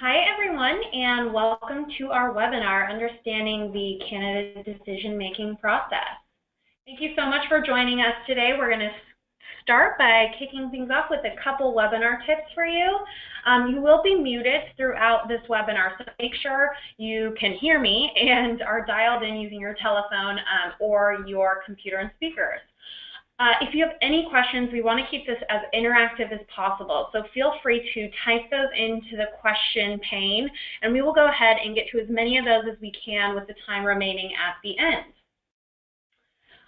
Hi, everyone, and welcome to our webinar, Understanding the Candidate Decision-Making Process. Thank you so much for joining us today. We're going to start by kicking things off with a couple webinar tips for you. You will be muted throughout this webinar, so make sure you can hear me and are dialed in using your telephone or your computer and speakers. If you have any questions, we want to keep this as interactive as possible, so feel free to type those into the question pane, and we will go ahead and get to as many of those as we can with the time remaining at the end.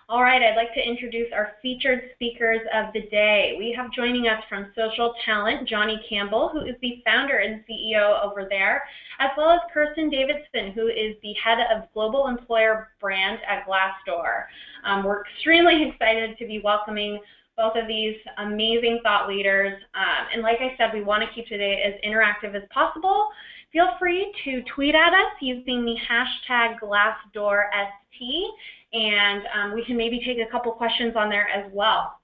All right, I'd like to introduce our featured speakers of the day. We have joining us from Social Talent, Johnny Campbell, who is the founder and CEO over there, as well as Kirsten Davidson, who is the head of Global Employer Brand at Glassdoor. We're extremely excited to be welcoming both of these amazing thought leaders. And like I said, we want to keep today as interactive as possible. Feel free to tweet at us using the hashtag GlassdoorST, and we can maybe take a couple questions on there as well.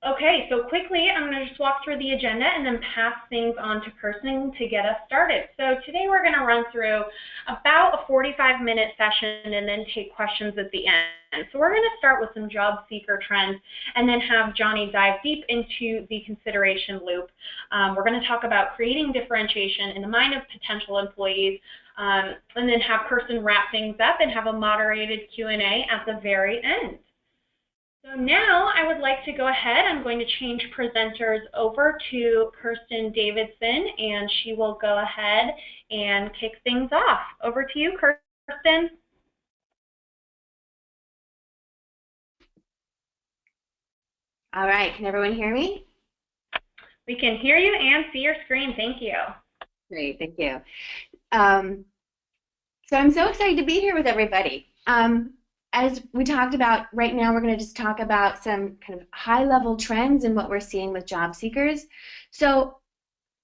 Okay, so quickly, I'm going to just walk through the agenda and then pass things on to Kirsten to get us started. So today we're going to run through about a 45-minute session and then take questions at the end. So we're going to start with some job seeker trends and then have Johnny dive deep into the consideration loop. We're going to talk about creating differentiation in the mind of potential employees, and then have Kirsten wrap things up and have a moderated Q&A at the very end. So now I would like to go ahead. I'm going to change presenters over to Kirsten Davidson, and she will go ahead and kick things off. Over to you, Kirsten. All right, can everyone hear me? We can hear you and see your screen. Thank you. Great, thank you. So I'm so excited to be here with everybody. As we talked about, right now we're going to just talk about some kind of high-level trends and what we're seeing with job seekers. So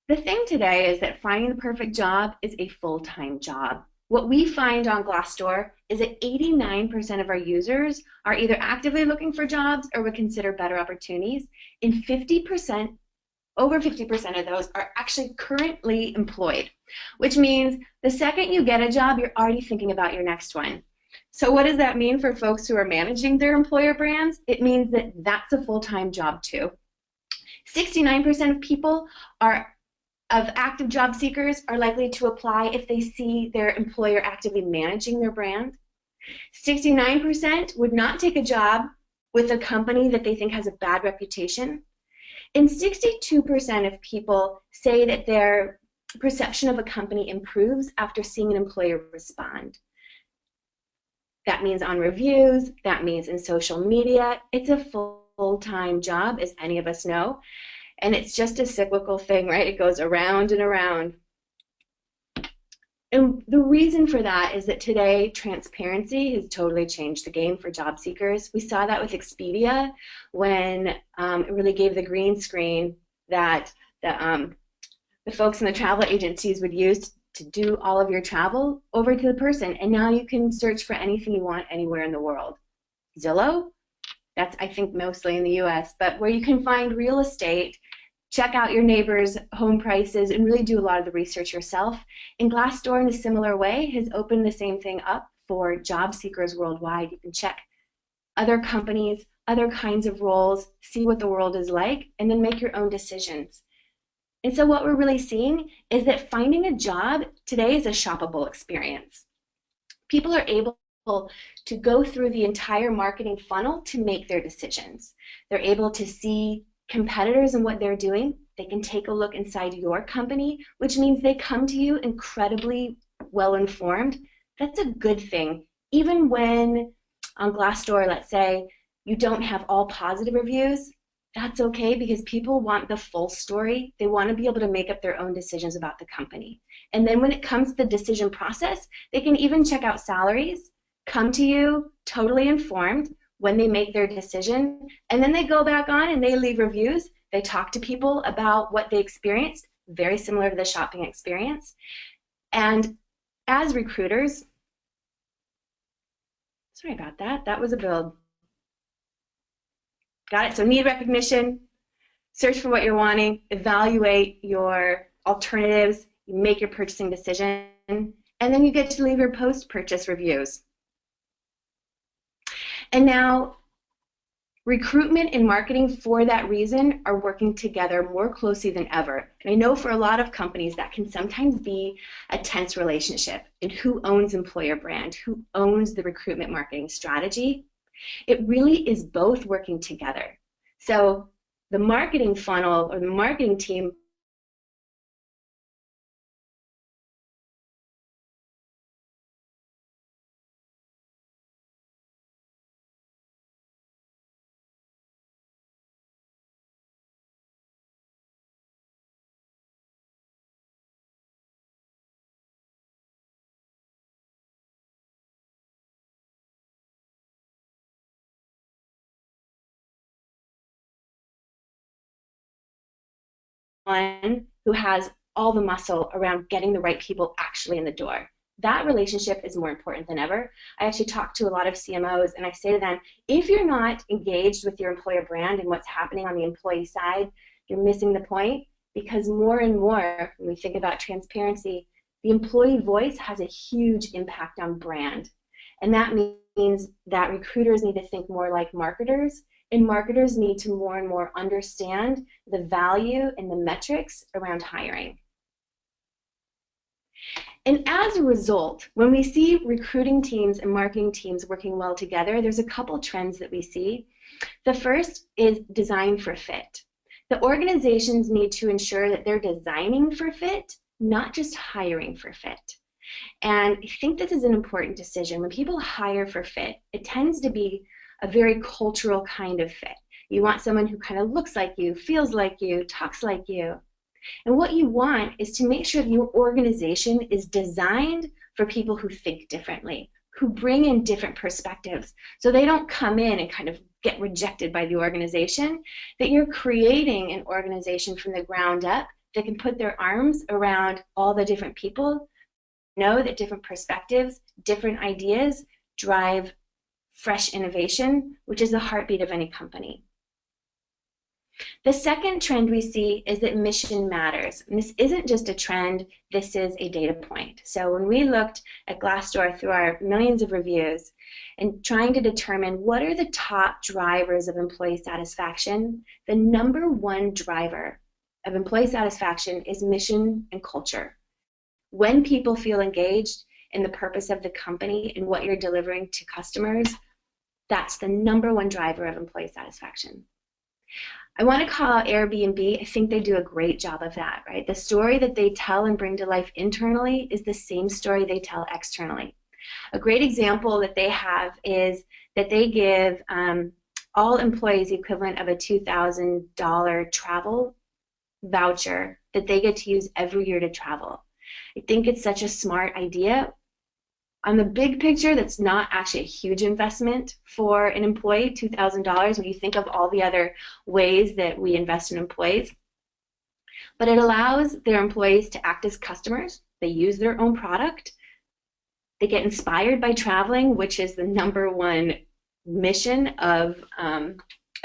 the thing today is that finding the perfect job is a full-time job. What we find on Glassdoor is that 89% of our users are either actively looking for jobs or would consider better opportunities, and over 50% of those are actually currently employed, which means the second you get a job, you're already thinking about your next one. So what does that mean for folks who are managing their employer brands? It means that that's a full-time job too. 69% of people of active job seekers are likely to apply if they see their employer actively managing their brand. 69% would not take a job with a company that they think has a bad reputation. And 62% of people say that their perception of a company improves after seeing an employer respond. That means on reviews, that means in social media. It's a full-time job, as any of us know, and it's just a cyclical thing, right? It goes around and around. And the reason for that is that today, transparency has totally changed the game for job seekers. We saw that with Expedia when it really gave the green screen that the folks in the travel agencies would use to do all of your travel over to the person, and now you can search for anything you want anywhere in the world. Zillow, that's I think mostly in the US, but where you can find real estate, check out your neighbor's home prices, and really do a lot of the research yourself. And Glassdoor, in a similar way, has opened the same thing up for job seekers worldwide. You can check other companies, other kinds of roles, see what the world is like, and then make your own decisions. And so what we're really seeing is that finding a job today is a shoppable experience. People are able to go through the entire marketing funnel to make their decisions. They're able to see competitors and what they're doing. They can take a look inside your company, which means they come to you incredibly well-informed. That's a good thing. Even when on Glassdoor, let's say, you don't have all positive reviews, that's okay, because people want the full story. They want to be able to make up their own decisions about the company. And then when it comes to the decision process, they can even check out salaries, come to you totally informed when they make their decision, and then they go back on and they leave reviews. They talk to people about what they experienced, very similar to the shopping experience. And as recruiters, sorry about that, that was a build. Got it? So need recognition, search for what you're wanting, evaluate your alternatives, you make your purchasing decision, and then you get to leave your post-purchase reviews. And now, recruitment and marketing, for that reason, are working together more closely than ever. And I know for a lot of companies that can sometimes be a tense relationship in who owns employer brand, who owns the recruitment marketing strategy. It really is both working together. So the marketing funnel or the marketing team one who has all the muscle around getting the right people actually in the door. That relationship is more important than ever. I actually talk to a lot of CMOs and I say to them, if you're not engaged with your employer brand and what's happening on the employee side, you're missing the point, because more and more, when we think about transparency, the employee voice has a huge impact on brand. And that means that recruiters need to think more like marketers, and marketers need to more and more understand the value and the metrics around hiring. And as a result, when we see recruiting teams and marketing teams working well together, there's a couple trends that we see. The first is design for fit. The organizations need to ensure that they're designing for fit, not just hiring for fit. And I think this is an important decision. When people hire for fit, it tends to be a very cultural kind of fit. You want someone who kind of looks like you, feels like you, talks like you. And what you want is to make sure that your organization is designed for people who think differently, who bring in different perspectives, so they don't come in and kind of get rejected by the organization, that you're creating an organization from the ground up that can put their arms around all the different people, know that different perspectives, different ideas drive fresh innovation, which is the heartbeat of any company. The second trend we see is that mission matters. And this isn't just a trend, this is a data point. So when we looked at Glassdoor through our millions of reviews and trying to determine what are the top drivers of employee satisfaction, the number one driver of employee satisfaction is mission and culture. When people feel engaged in the purpose of the company and what you're delivering to customers, that's the number one driver of employee satisfaction. I want to call out Airbnb. I think they do a great job of that, right? The story that they tell and bring to life internally is the same story they tell externally. A great example that they have is that they give all employees the equivalent of a $2,000 travel voucher that they get to use every year to travel. I think it's such a smart idea. On the big picture, that's not actually a huge investment for an employee, $2,000, when you think of all the other ways that we invest in employees. But it allows their employees to act as customers. They use their own product. They get inspired by traveling, which is the number one mission of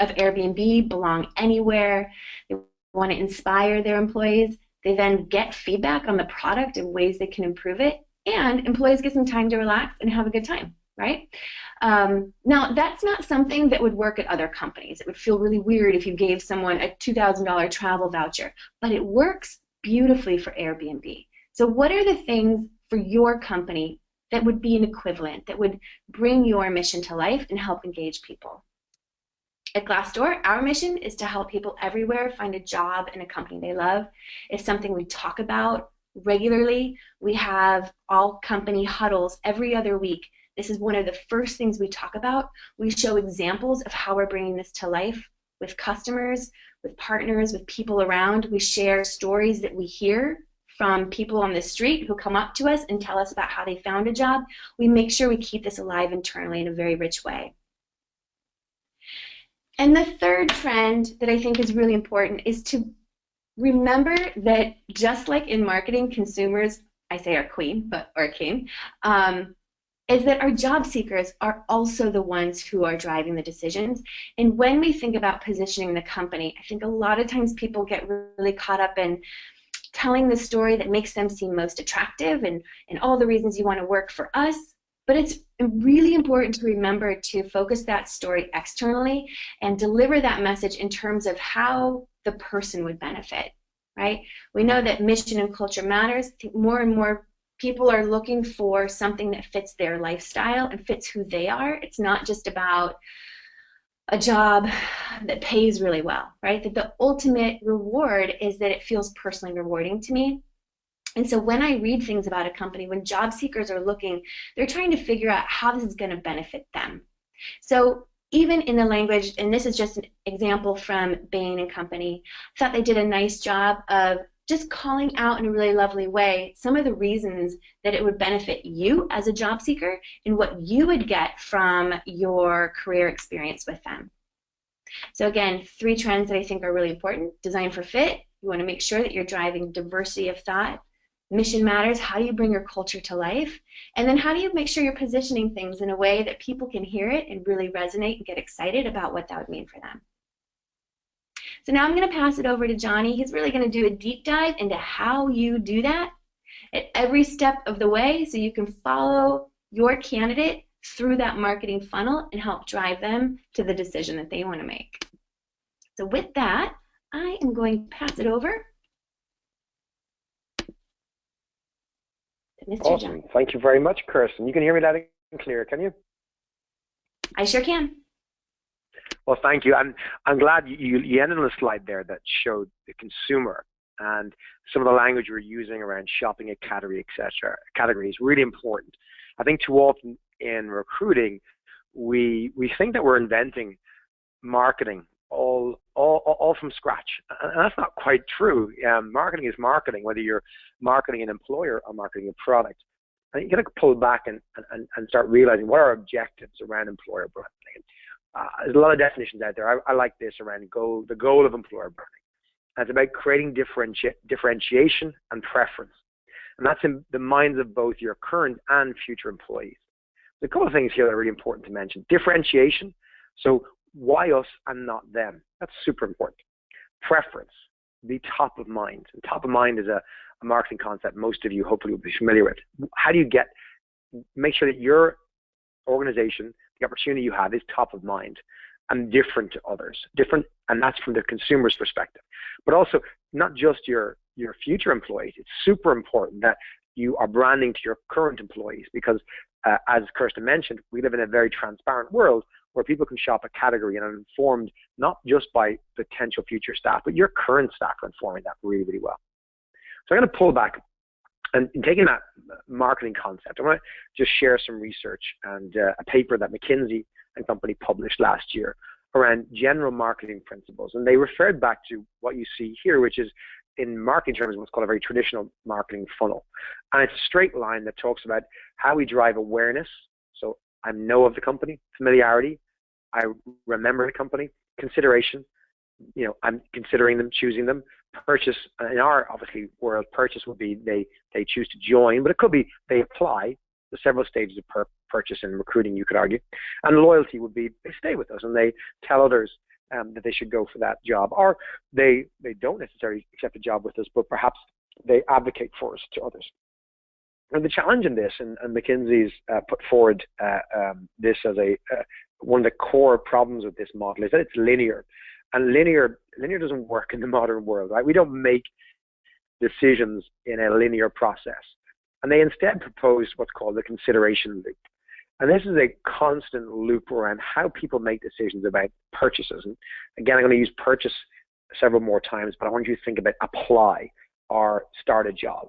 Airbnb, belong anywhere. They want to inspire their employees. They then get feedback on the product and ways they can improve it. And employees get some time to relax and have a good time, right? Now, that's not something that would work at other companies. It would feel really weird if you gave someone a $2,000 travel voucher, but it works beautifully for Airbnb. So what are the things for your company that would be an equivalent, that would bring your mission to life and help engage people? At Glassdoor, our mission is to help people everywhere find a job in a company they love. It's something we talk about regularly. We have all company huddles every other week. This is one of the first things we talk about. We show examples of how we're bringing this to life with customers, with partners, with people around. We share stories that we hear from people on the street who come up to us and tell us about how they found a job. We make sure we keep this alive internally in a very rich way. And the third trend that I think is really important is to remember that just like in marketing, consumers, I say our queen, or king, is that our job seekers are also the ones who are driving the decisions. And when we think about positioning the company, I think a lot of times people get really caught up in telling the story that makes them seem most attractive and all the reasons you want to work for us. But it's really important to remember to focus that story externally and deliver that message in terms of how the person would benefit, right? We know that mission and culture matters. I think more and more people are looking for something that fits their lifestyle and fits who they are. It's not just about a job that pays really well, right? That the ultimate reward is that it feels personally rewarding to me. And so when I read things about a company, when job seekers are looking, they're trying to figure out how this is going to benefit them. So even in the language, and this is just an example from Bain and Company, I thought they did a nice job of just calling out in a really lovely way some of the reasons that it would benefit you as a job seeker and what you would get from your career experience with them. So again, 3 trends that I think are really important. Design for fit. You want to make sure that you're driving diversity of thought. Mission matters. How do you bring your culture to life? And then how do you make sure you're positioning things in a way that people can hear it and really resonate and get excited about what that would mean for them? So now I'm going to pass it over to Johnny. He's really going to do a deep dive into how you do that at every step of the way so you can follow your candidate through that marketing funnel and help drive them to the decision that they want to make. So with that, I am going to pass it over Mr. Awesome. John. Thank you very much, Kirsten. You can hear me loud and clear, can you? I sure can. Well, thank you. I'm glad you ended on a slide there that showed the consumer and some of the language we're using around shopping a category, etc. Category is really important. I think too often in recruiting, we think that we're inventing marketing all from scratch, and that's not quite true. Marketing is marketing, whether you're marketing an employer or marketing a product. And you got to pull back and start realizing what are our objectives around employer branding. There's a lot of definitions out there. I like this around the goal of employer branding. And it's about creating differentiation and preference, and that's in the minds of both your current and future employees. There's a couple of things here that are really important to mention. Differentiation. So why us and not them? That's super important. Preference, be top of mind. And top of mind is a marketing concept most of you hopefully will be familiar with. How do you make sure that your organization, the opportunity you have, is top of mind and different to others? Different, and that's from the consumer's perspective. But also, not just your future employees. It's super important that you are branding to your current employees because, as Kirsten mentioned, we live in a very transparent world where people can shop a category and are informed not just by potential future staff, but your current staff are informing that really, really well. So I'm going to pull back and taking that marketing concept, I want to just share some research and a paper that McKinsey and Company published last year around general marketing principles. And they referred back to what you see here, which is in marketing terms, what's called a very traditional marketing funnel. And it's a straight line that talks about how we drive awareness. So I know of the company, familiarity, I remember the company, consideration, I'm considering them, choosing them. Purchase, in our obviously world, purchase would be they choose to join, but it could be they apply the several stages of purchase and recruiting, you could argue. And loyalty would be they stay with us and they tell others that they should go for that job, or they don't necessarily accept a job with us, but perhaps they advocate for us to others. And the challenge in this, and McKinsey's put forward this as one of the core problems with this model, is that it's linear. And linear doesn't work in the modern world, right? We don't make decisions in a linear process. And they instead proposed what's called the consideration loop. And this is a constant loop around how people make decisions about purchases. And again, I'm going to use purchase several more times, but I want you to think about apply or start a job.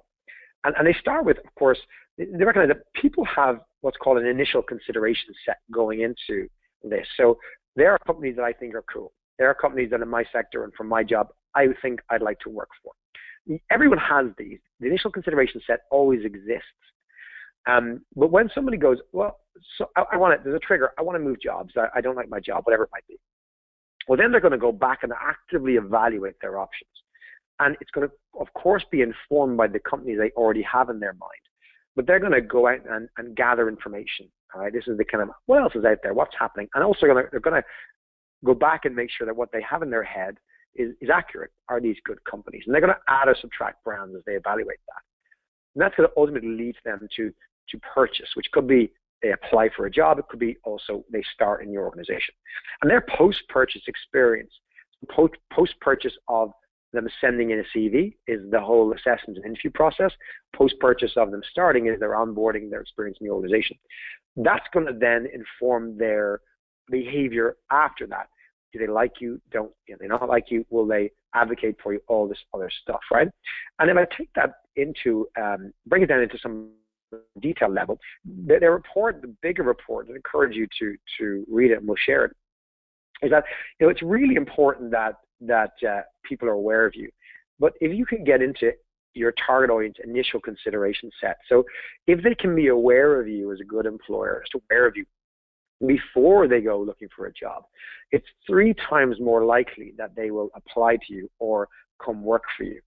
And they start with, of course, they recognize that people have what's called an initial consideration set going into this. So there are companies that I think are cool. There are companies that in my sector and from my job, I think I'd like to work for. Everyone has these. The initial consideration set always exists. But when somebody goes, well, so there's a trigger, I want to move jobs, I don't like my job, whatever it might be. Well, then they're going to go back and actively evaluate their options. And it's going to, of course, be informed by the companies they already have in their mind. But they're going to go out and gather information. All right, this is the kind of, what else is out there, what's happening? And also they're going to go back and make sure that what they have in their head is accurate. Are these good companies? And they're going to add or subtract brands as they evaluate that. And that's going to ultimately lead them to purchase, which could be they apply for a job. It could be also they start in your organization. And their post-purchase experience, post-purchase of them sending in a CV is the whole assessment and interview process. Post-purchase of them starting is their onboarding, their experience in the organization. That's going to then inform their behavior after that. Do they like you? Do they not like you? Will they advocate for you? All this other stuff, right? And if I take that into, bring it down into some detail level, their report, the bigger report, I encourage you to read it and we'll share it, is that it's really important that people are aware of you. But if you can get into your target audience initial consideration set, so if they can be aware of you as a good employer, just aware of you before they go looking for a job, it's 3 times more likely that they will apply to you or come work for you,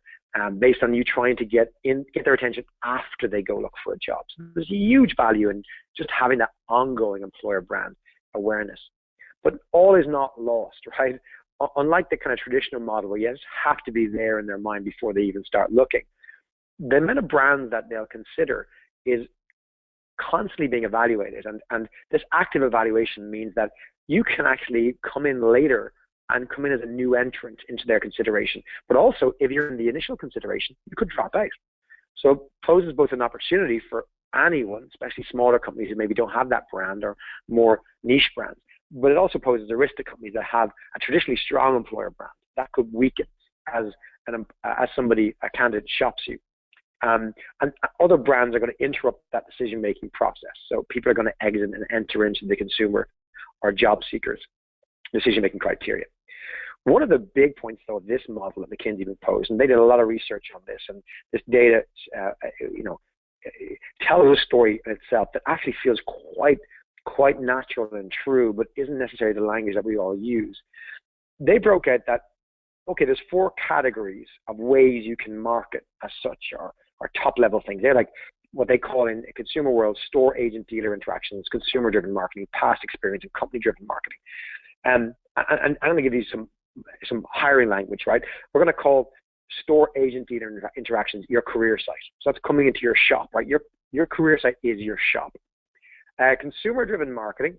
based on you trying to get their attention after they go look for a job. So there's a huge value in just having that ongoing employer brand awareness. But all is not lost, right? Unlike the kind of traditional model where you just have to be there in their mind before they even start looking, the amount of brands that they'll consider is constantly being evaluated. And this active evaluation means that you can actually come in later and come in as a new entrant into their consideration. But also, if you're in the initial consideration, you could drop out. So it poses both an opportunity for anyone, especially smaller companies who maybe don't have that brand or more niche brands, but it also poses a risk to companies that have a traditionally strong employer brand that could weaken as a candidate shops you. And other brands are going to interrupt that decision-making process. So people are going to exit and enter into the consumer or job seekers' decision-making criteria. One of the big points, though, of this model that McKinsey proposed, and they did a lot of research on this, and this data, tells a story in itself that actually feels quite natural and true, but isn't necessarily the language that we all use. They broke out that, okay, there's 4 categories of ways you can market as such, or top-level things. They're like what they call in the consumer world store, agent, dealer interactions, consumer-driven marketing, past experience, and company-driven marketing. And I'm going to give you some hiring language, right? We're going to call store, agent, dealer interactions your career site. So that's coming into your shop, right? Your career site is your shop. Consumer-driven marketing,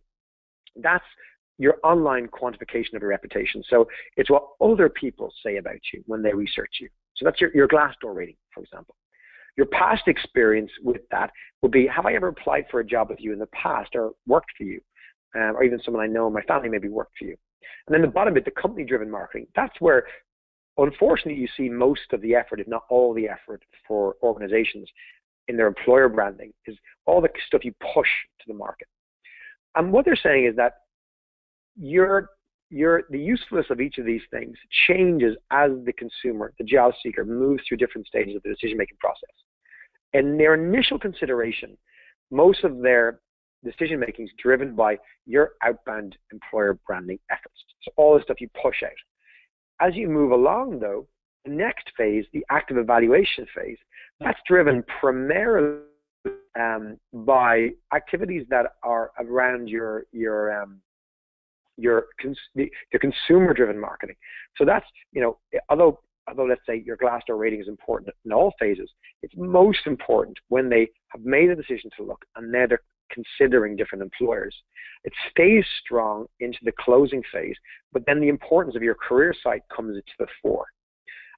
that's your online quantification of your reputation. So it's what other people say about you when they research you. So that's your Glassdoor rating, for example. Your past experience with that would be, have I ever applied for a job with you in the past or worked for you? Or even someone I know in my family maybe worked for you. And then the bottom bit, the company-driven marketing, that's where, unfortunately, you see most of the effort, if not all the effort, for organizations in their employer branding, is all the stuff you push to the market. And what they're saying is that the usefulness of each of these things changes as the consumer, the job seeker, moves through different stages of the decision-making process. In their initial consideration, most of their decision-making is driven by your outbound employer branding efforts. So all the stuff you push out. As you move along, though, the next phase, the active evaluation phase, that's driven primarily by activities that are around your consumer-driven marketing. So that's, although let's say your Glassdoor rating is important in all phases, it's most important when they have made a decision to look and now they're considering different employers. It stays strong into the closing phase, but then the importance of your career site comes into the fore.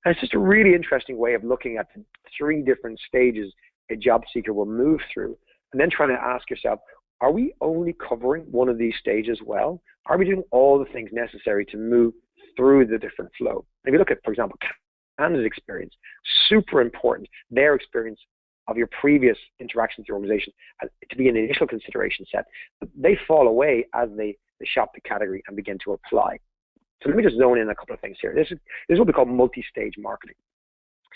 And it's just a really interesting way of looking at the 3 different stages a job seeker will move through, and then trying to ask yourself, are we only covering one of these stages well? Are we doing all the things necessary to move through the different flow? If you look at, for example, candidate experience, super important, their experience of your previous interaction with your organization to be an initial consideration set. But they fall away as they shop the category and begin to apply. So let me just zone in a couple of things here. This is what we call multi-stage marketing.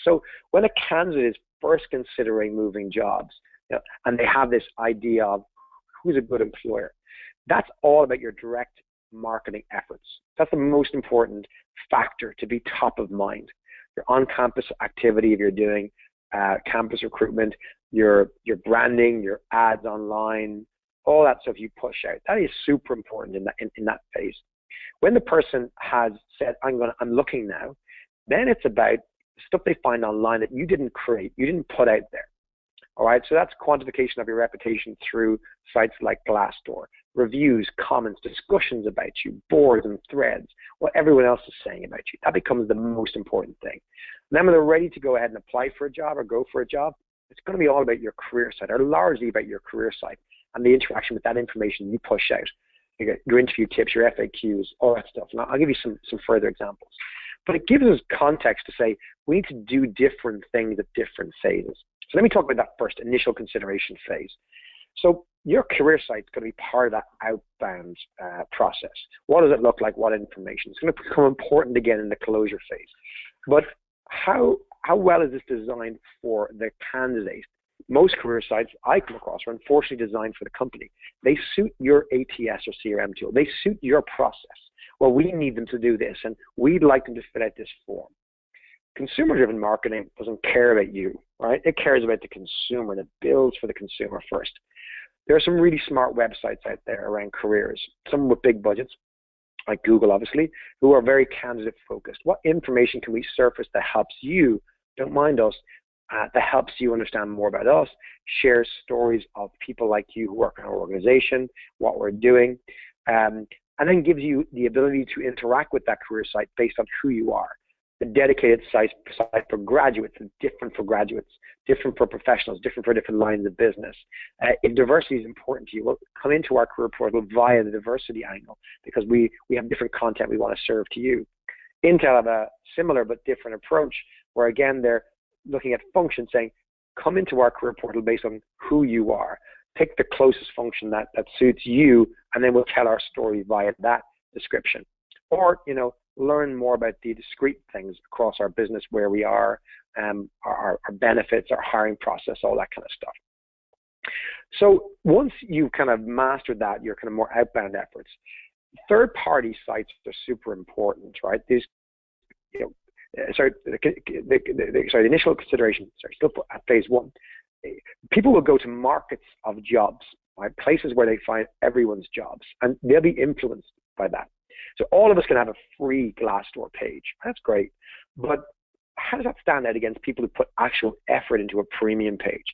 So when a candidate is first considering moving jobs, and they have this idea of who's a good employer, that's all about your direct marketing efforts. That's the most important factor to be top of mind. Your on-campus activity, if you're doing campus recruitment, your branding, your ads online, all that stuff you push out. That is super important in that phase. When the person has said, I'm looking now, then it's about stuff they find online that you didn't create, you didn't put out there. All right, so that's quantification of your reputation through sites like Glassdoor, reviews, comments, discussions about you, boards and threads, what everyone else is saying about you. That becomes the most important thing. And then when they're ready to go ahead and apply for a job or go for a job, it's going to be all about your career site, or largely about your career site and the interaction with that information you push out. Your interview tips, your FAQs, all that stuff. And I'll give you some further examples. But it gives us context to say we need to do different things at different phases. So let me talk about that first, initial consideration phase. So your career site is going to be part of that outbound process. What does it look like? What information? It's going to become important again in the closure phase. But how well is this designed for the candidate? Most career sites I come across are unfortunately designed for the company. They suit your ATS or CRM tool. They suit your process. Well, we need them to do this, and we'd like them to fill out this form. Consumer-driven marketing doesn't care about you, right? It cares about the consumer, and it builds for the consumer first. There are some really smart websites out there around careers, some with big budgets, like Google, obviously, who are very candidate-focused. What information can we surface that helps you, don't mind us, that helps you understand more about us, share stories of people like you who work in our organization, what we're doing, and then gives you the ability to interact with that career site based on who you are. The dedicated site for graduates is different for graduates, different for professionals, different for different lines of business. If diversity is important to you, well, come into our career portal via the diversity angle, because we have different content we want to serve to you. Intel have a similar but different approach, where again they're looking at functions, saying, come into our career portal based on who you are. Pick the closest function that suits you, and then we'll tell our story via that description. Or, learn more about the discrete things across our business, where we are, our benefits, our hiring process, all that kind of stuff. So once you've kind of mastered that, your kind of more outbound efforts, third-party sites are super important, right? These, the initial consideration, still at phase one, people will go to markets of jobs, right? Places where they find everyone's jobs, and they'll be influenced by that. So all of us can have a free Glassdoor page. That's great. But how does that stand out against people who put actual effort into a premium page?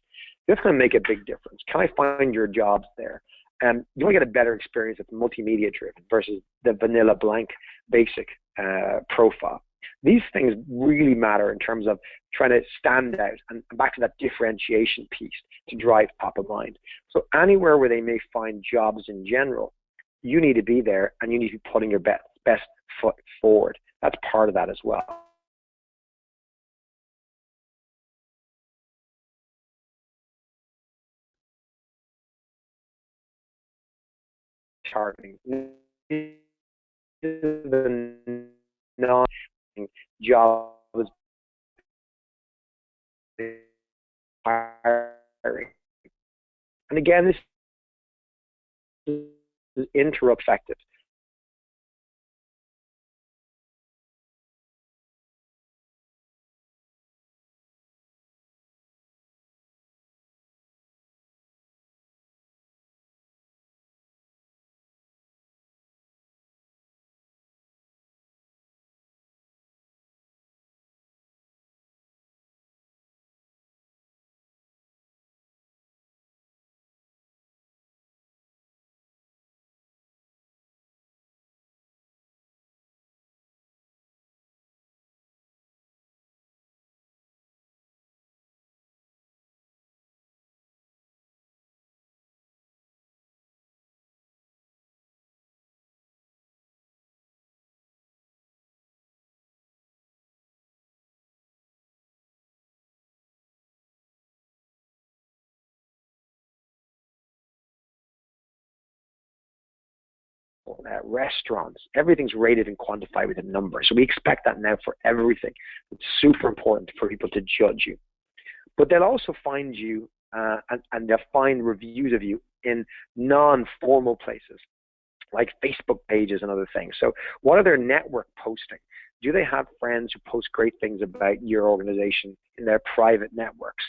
That's going to make a big difference. Can I find your jobs there? And you want to get a better experience that's multimedia driven versus the vanilla blank basic profile. These things really matter in terms of trying to stand out, and back to that differentiation piece to drive top of mind. So anywhere where they may find jobs in general, you need to be there, and you need to be putting your best foot forward. That's part of that as well. Targeting the non-jobs hiring. And again, this is interruptive. Restaurants, everything's rated and quantified with a number. So we expect that now for everything. It's super important for people to judge you. But they'll also find you and they'll find reviews of you in non-formal places like Facebook pages and other things. So what are their network posting? Do they have friends who post great things about your organization in their private networks?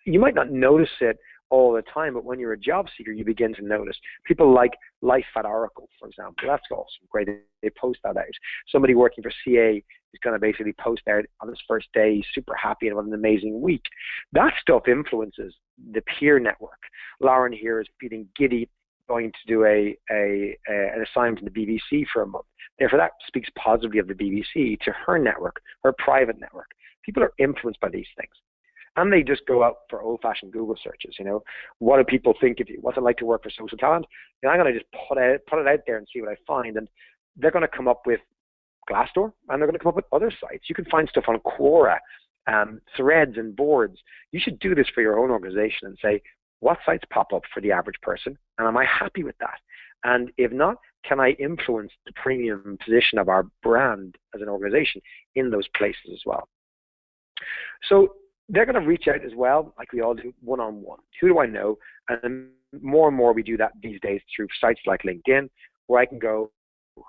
You might not notice it all the time, but when you're a job seeker, you begin to notice. People like Life at Oracle, for example. That's awesome. Great. They post that out. Somebody working for CA is going to basically post out on his first day, he's super happy and what an amazing week. That stuff influences the peer network. Lauren here is feeling giddy going to do an assignment in the BBC for a month. Therefore, that speaks positively of the BBC to her network, her private network. People are influenced by these things. And they just go out for old-fashioned Google searches, you know. What do people think of you? What's it like to work for social talent? And I'm going to just put it out there and see what I find. And they're going to come up with Glassdoor, and they're going to come up with other sites. You can find stuff on Quora, threads and boards. You should do this for your own organization and say, what sites pop up for the average person, and am I happy with that? And if not, can I influence the premium position of our brand as an organization in those places as well? So they're going to reach out as well, like we all do, one-on-one. Who do I know? And more and more we do that these days through sites like LinkedIn, where I can go,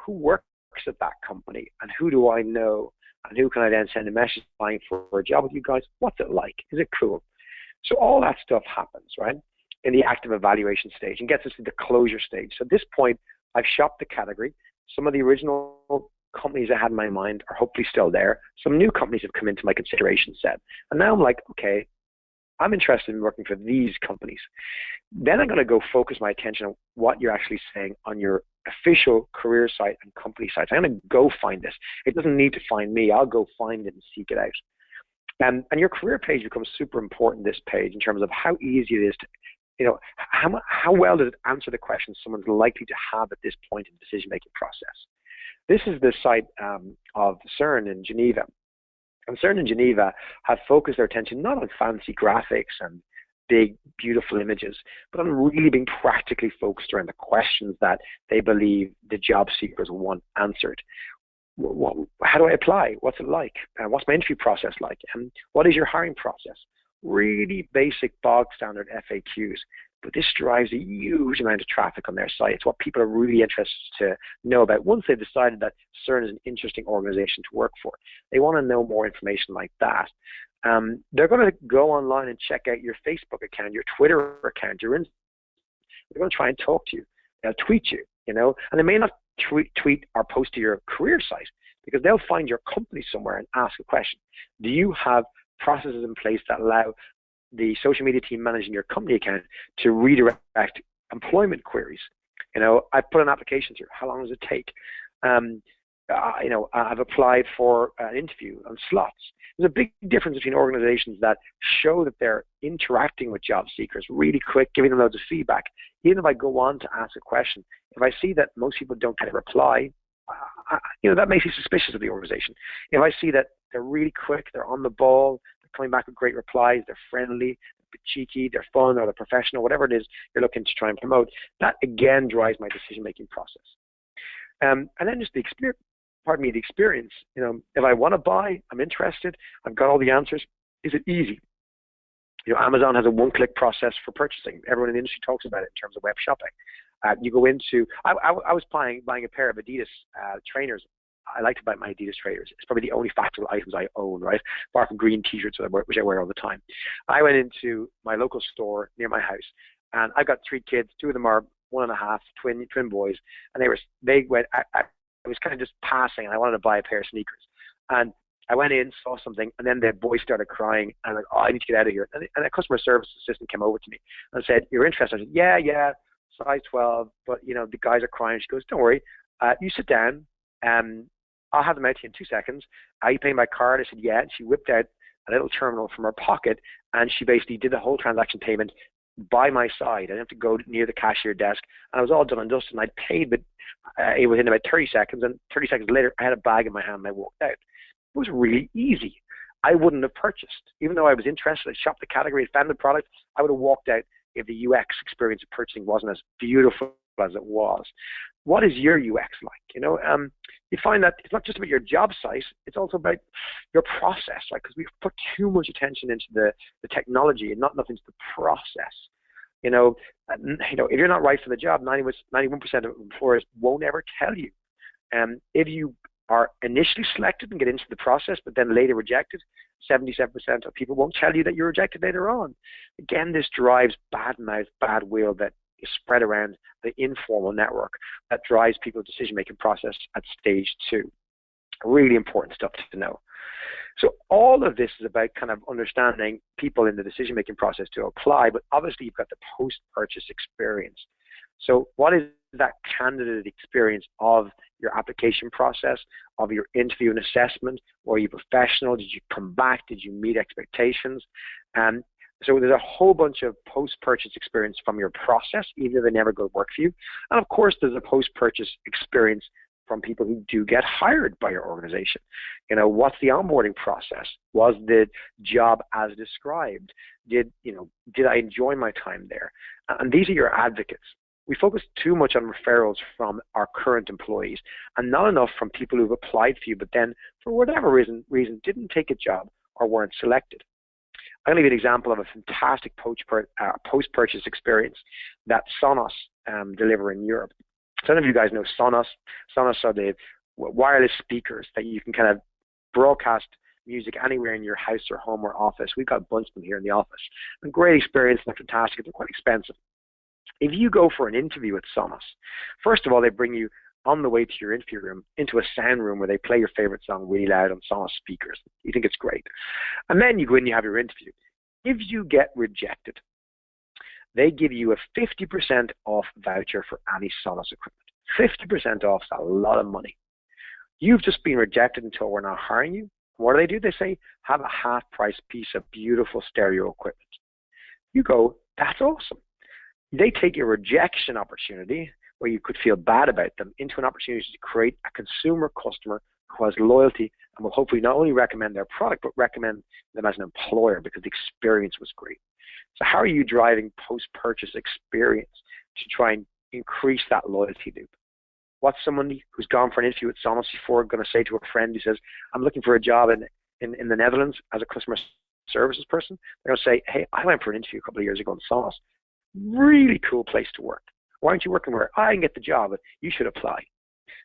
who works at that company, and who do I know, and who can I then send a message applying for a job with you guys? What's it like? Is it cool? So all that stuff happens, right, in the active evaluation stage and gets us to the closure stage. So at this point, I've shopped the category. Some of the original companies I had in my mind are hopefully still there. Some new companies have come into my consideration set. And now I'm like, okay, I'm interested in working for these companies. Then I'm going to go focus my attention on what you're actually saying on your official career site and company sites. I'm going to go find this. It doesn't need to find me. I'll go find it and seek it out. And your career page becomes super important, this page, in terms of how easy it is to, you know, how well does it answer the questions someone's likely to have at this point in the decision-making process. This is the site of CERN in Geneva. And CERN in Geneva have focused their attention not on fancy graphics and big, beautiful images, but on really being practically focused around the questions that they believe the job seekers want answered. How do I apply? What's it like? What's my interview process like? And what is your hiring process? Really basic, bog standard FAQs. But this drives a huge amount of traffic on their site. It's what people are really interested to know about once they've decided that CERN is an interesting organization to work for. They want to know more information like that. They're going to go online and check out your Facebook account, your Twitter account, your Instagram. They're going to try and talk to you. They'll tweet you, you know, and they may not tweet or post to your career site because they'll find your company somewhere and ask a question. Do you have processes in place that allow the social media team managing your company account to redirect employment queries? You know, I put an application through. How long does it take? You know, I've applied for an interview on slots. There's a big difference between organizations that show that they're interacting with job seekers really quick, giving them loads of feedback. Even if I go on to ask a question, if I see that most people don't get a reply, you know, that makes me suspicious of the organization. If I see that they're really quick, they're on the ball, they're coming back with great replies, they're friendly, they're cheeky, they're fun, or they're professional, whatever it is you're looking to try and promote, that again drives my decision-making process. And then just the experience. The experience. You know, if I want to buy, I'm interested, I've got all the answers. Is it easy? You know, Amazon has a one-click process for purchasing. Everyone in the industry talks about it in terms of web shopping. You go into, I was buying a pair of Adidas trainers. I like to buy my Adidas trainers. It's probably the only factual items I own, right? Apart from green T-shirts, which I wear all the time. I went into my local store near my house, and I've got 3 kids. 2 of them are 1.5, twin boys, and they went. I was kind of just passing, and I wanted to buy a pair of sneakers. And I went in, saw something, and then the boy started crying. And I'm like, oh, I need to get out of here. And a customer service assistant came over to me and said, you're interested? I said, yeah, size 12, but, you know, the guys are crying. She goes, don't worry, you sit down, I'll have them out to you in 2 seconds. Are you paying by card? I said, yeah. And she whipped out a little terminal from her pocket, and she basically did the whole transaction payment by my side. I didn't have to go near the cashier desk, and I was all done and dusted, and I paid, but it was in about 30 seconds, and 30 seconds later, I had a bag in my hand, and I walked out. It was really easy. I wouldn't have purchased. Even though I was interested, I shopped the category, found the product, I would have walked out if the UX experience of purchasing wasn't as beautiful as it was. What is your UX like? You know, you find that it's not just about your job site, it's also about your process, right? Because we've put too much attention into the technology and not enough into the process. You know, if you're not right for the job, 91% of employers won't ever tell you. If you are initially selected and get into the process, but then later rejected. 77% of people won't tell you that you're rejected later on. Again, this drives bad mouth, bad will that is spread around the informal network that drives people's decision-making process at stage 2. Really important stuff to know. So all of this is about kind of understanding people in the decision-making process to apply, but obviously you've got the post-purchase experience. So what is that candidate experience of your application process, of your interview and assessment? Were you professional? Did you come back? Did you meet expectations? So there's a whole bunch of post-purchase experience from your process, even if they never go to work for you. And of course, there's a post-purchase experience from people who do get hired by your organization. What's the onboarding process? Was the job as described? Did I enjoy my time there? And these are your advocates. We focus too much on referrals from our current employees and not enough from people who've applied for you, but then for whatever reason didn't take a job or weren't selected. I'm going to give you an example of a fantastic post-purchase experience that Sonos deliver in Europe. Some of you guys know Sonos. Sonos are the wireless speakers that you can kind of broadcast music anywhere in your house or home or office. We've got a bunch of them here in the office. A great experience, and they're fantastic, they're quite expensive. If you go for an interview at Sonos, first of all, they bring you on the way to your interview room into a sound room where they play your favorite song really loud on Sonos speakers. You think it's great. And then you go in and you have your interview. If you get rejected, they give you a 50% off voucher for any Sonos equipment. 50% off is a lot of money. You've just been rejected until we're not hiring you. What do? They say, have a half-price piece of beautiful stereo equipment. You go, that's awesome. They take your rejection opportunity, where you could feel bad about them, into an opportunity to create a consumer customer who has loyalty and will hopefully not only recommend their product, but recommend them as an employer because the experience was great. So how are you driving post-purchase experience to try and increase that loyalty loop? What's someone who's gone for an interview at Sonos before going to say to a friend who says, I'm looking for a job in the Netherlands as a customer services person? They're going to say, hey, I went for an interview a couple of years ago in Sonos. Really cool place to work. Why aren't you working where I can get the job, but you should apply?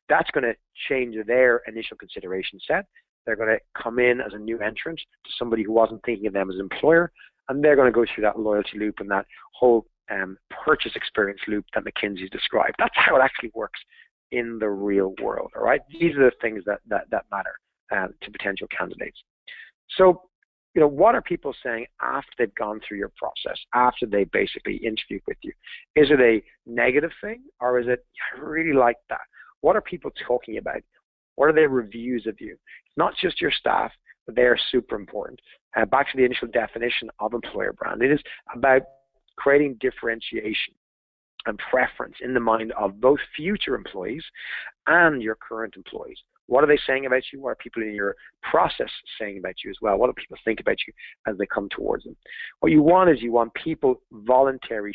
That's going to change their initial consideration set. They're going to come in as a new entrant to somebody who wasn't thinking of them as an employer, and they're going to go through that loyalty loop and that whole purchase experience loop that McKinsey's described. That's how it actually works in the real world, all right? These are the things that matter to potential candidates. So, what are people saying after they've gone through your process, after they basically interviewed with you? Is it a negative thing, or is it, I really like that? What are people talking about? What are their reviews of you? It's not just your staff, but they are super important. Back to the initial definition of employer brand. It is about creating differentiation and preference in the mind of both future employees and your current employees. What are they saying about you? What are people in your process saying about you as well? What do people think about you as they come towards them? What you want is people voluntarily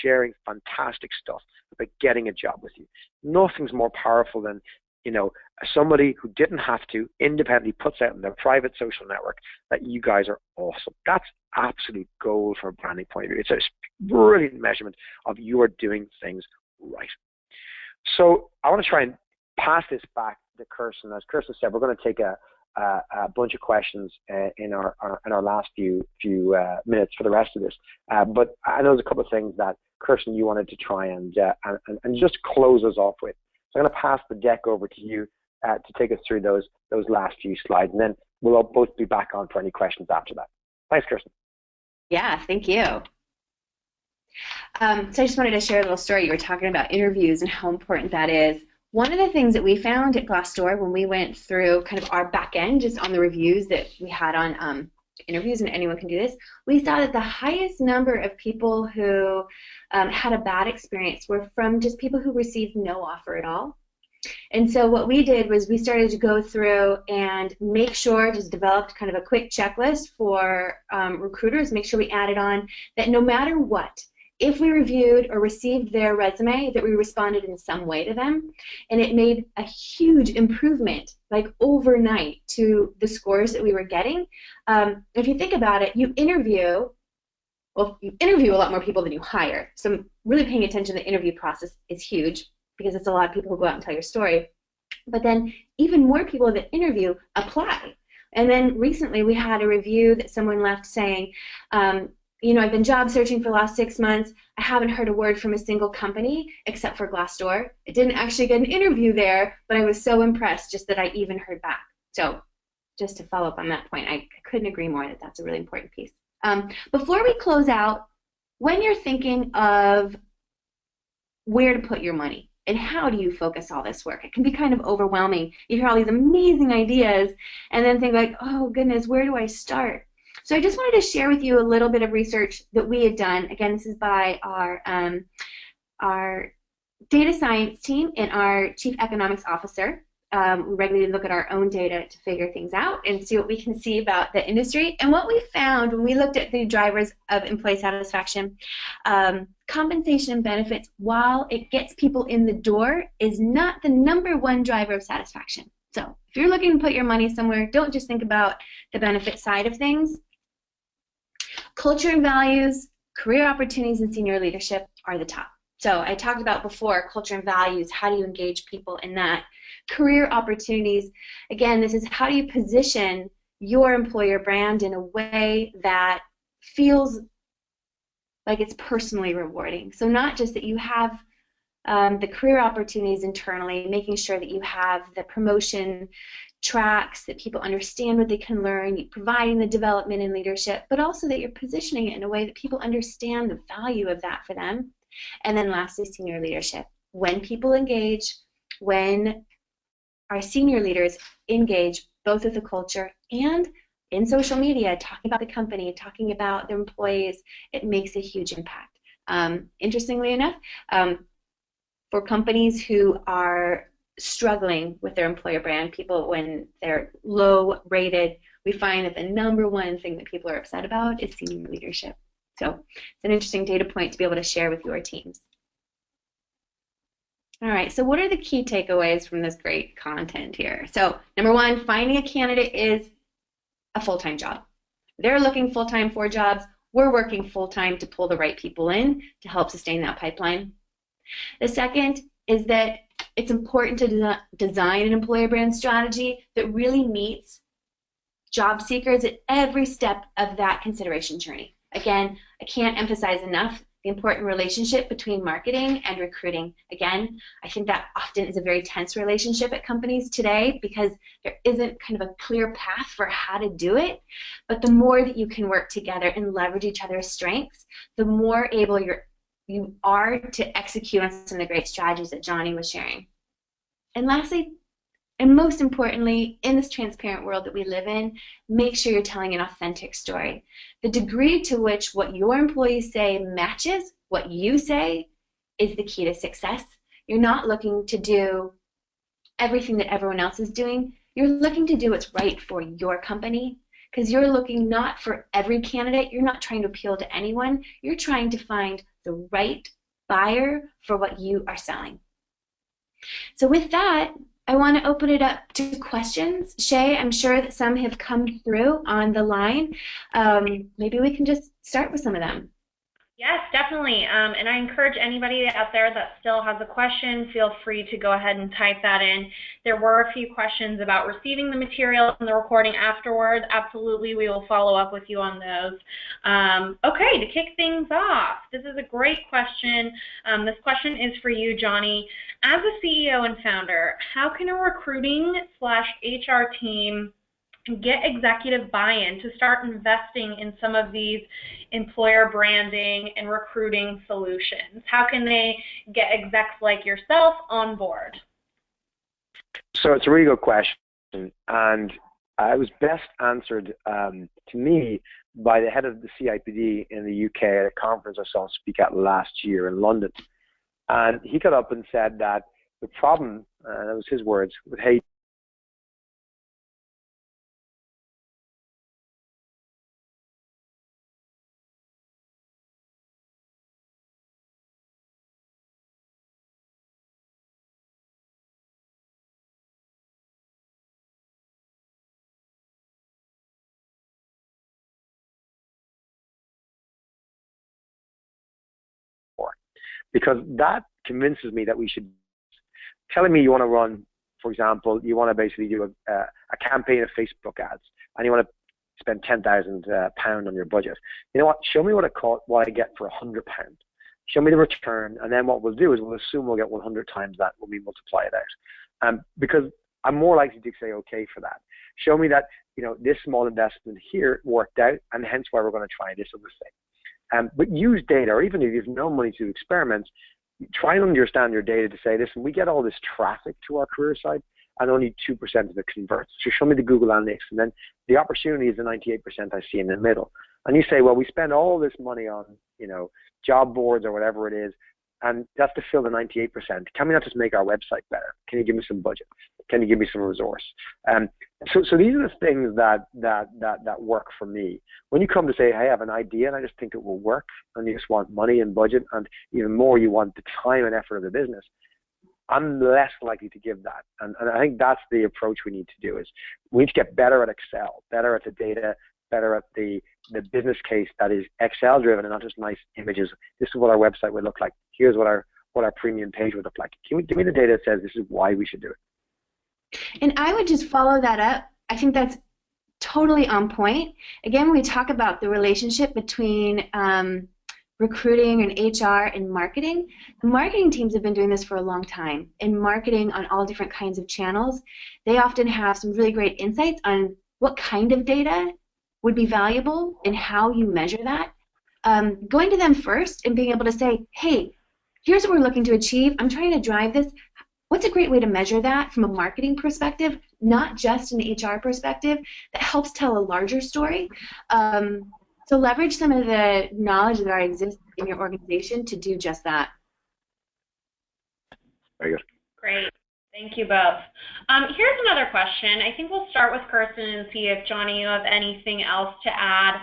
sharing fantastic stuff about getting a job with you. Nothing's more powerful than somebody who didn't have to independently puts out in their private social network that you guys are awesome. That's absolute gold from a branding point of view. It's a brilliant measurement of you are doing things right. So I want to try and pass this back to Kirsten. As Kirsten said, we're going to take a bunch of questions in our last few minutes for the rest of this. But I know there's a couple of things that Kirsten you wanted to try and just close us off with. So I'm going to pass the deck over to you to take us through those last few slides, and then we'll all both be back on for any questions after that. Thanks, Kirsten. Yeah, thank you. So I just wanted to share a little story. You were talking about interviews and how important that is. One of the things that we found at Glassdoor when we went through kind of our back end, just on the reviews that we had on interviews, and anyone can do this, we saw that the highest number of people who had a bad experience were from just people who received no offer at all. And so what we did was we started to go through and make sure, just developed kind of a quick checklist for recruiters, make sure we added on that no matter what, if we reviewed or received their resume, that we responded in some way to them, and it made a huge improvement, like overnight, to the scores that we were getting. If you think about it, you interview a lot more people than you hire. So really paying attention to the interview process is huge because it's a lot of people who go out and tell your story. But then even more people that interview apply. And then recently we had a review that someone left saying, you know, I've been job searching for the last 6 months. I haven't heard a word from a single company except for Glassdoor. I didn't actually get an interview there, but I was so impressed just that I even heard back. So just to follow up on that point, I couldn't agree more that that's a really important piece. Before we close out, when you're thinking of where to put your money and how do you focus all this work, it can be kind of overwhelming. You hear all these amazing ideas and then think like, oh goodness, where do I start? So I just wanted to share with you a little bit of research that we had done. Again, this is by our data science team and our chief economics officer. We regularly look at our own data to figure things out and see what we can see about the industry. And what we found when we looked at the drivers of employee satisfaction, compensation and benefits, while it gets people in the door, is not the #1 driver of satisfaction. So if you're looking to put your money somewhere, don't just think about the benefit side of things. Culture and values, career opportunities, and senior leadership are the top. So I talked about before, culture and values, how do you engage people in that? Career opportunities, again, this is how do you position your employer brand in a way that feels like it's personally rewarding. So not just that you have the career opportunities internally, making sure that you have the promotion tracks, that people understand what they can learn, providing the development and leadership, but also that you're positioning it in a way that people understand the value of that for them. And then lastly, senior leadership. When people engage, when our senior leaders engage both with the culture and in social media, talking about the company, talking about their employees, it makes a huge impact. Interestingly enough, for companies who are struggling with their employer brand, people when they're low rated, we find that the #1 thing that people are upset about is senior leadership. So it's an interesting data point to be able to share with your teams. All right, so what are the key takeaways from this great content here? So #1, finding a candidate is a full-time job. They're looking full-time for jobs. We're working full-time to pull the right people in to help sustain that pipeline. The second is that it's important to design an employer brand strategy that really meets job seekers at every step of that consideration journey. Again, I can't emphasize enough the important relationship between marketing and recruiting. Again, I think that often is a very tense relationship at companies today because there isn't kind of a clear path for how to do it. But the more that you can work together and leverage each other's strengths, the more able you are to execute on some of the great strategies that Johnny was sharing. And lastly, and most importantly, in this transparent world that we live in, make sure you're telling an authentic story. The degree to which what your employees say matches what you say is the key to success. You're not looking to do everything that everyone else is doing. You're looking to do what's right for your company because you're looking not for every candidate. You're not trying to appeal to anyone. You're trying to find the right buyer for what you are selling. So with that, I want to open it up to questions. Shay, I'm sure that some have come through on the line. Maybe we can just start with some of them. Yes, definitely. And I encourage anybody out there that still has a question, feel free to go ahead and type that in. There were a few questions about receiving the material and the recording afterwards. Absolutely, we will follow up with you on those. Okay, to kick things off, this is a great question. This question is for you, Johnny. As a CEO and founder, how can a recruiting/HR team get executive buy-in to start investing in some of these employer branding and recruiting solutions? How can they get execs like yourself on board? So it's a really good question, and it was best answered to me by the head of the CIPD in the UK at a conference I saw him speak at last year in London. And he got up and said that the problem, that was his words, with hate because that convinces me that we should, telling me you want to run For example, you want to basically do a campaign of Facebook ads, and you want to spend £10,000 on your budget. You know what? Show me what I get for £100. Show me the return, and then what we'll do is we'll assume we'll get 100 times that when we multiply it out. Because I'm more likely to say okay for that. Show me that this small investment here worked out, and hence why we're going to try this other thing. But use data, or even if you have no money to do experiments, try and understand your data to say, listen, we get all this traffic to our career site, and only 2% of it converts. So show me the Google Analytics, and then the opportunity is the 98% I see in the middle. And you say, well, we spend all this money on, job boards or whatever it is, and that's to fill the 98%. Can we not just make our website better? Can you give me some budget? Can you give me some resource? So these are the things that work for me. When you come to say, hey, I have an idea and I just think it will work, and you just want money and budget, and even more, you want the time and effort of the business, I'm less likely to give that. And I think that's the approach we need to do, is we need to get better at Excel, better at the data, better at the business case that is Excel driven and not just nice images. This is what our website would look like. Here's what our premium page would look like. Give me the data that says this is why we should do it. And I would just follow that up. I think that's totally on point. Again, when we talk about the relationship between recruiting and HR and marketing, the marketing teams have been doing this for a long time. In marketing on all different kinds of channels, they often have some really great insights on what kind of data would be valuable and how you measure that. Going to them first and being able to say, hey, here's what we're looking to achieve. I'm trying to drive this. What's a great way to measure that from a marketing perspective, not just an HR perspective, that helps tell a larger story? So leverage some of the knowledge that already exists in your organization to do just that. Very good. Great. Thank you both. Here's another question. I think we'll start with Kirsten and see if, Johnny, you have anything else to add.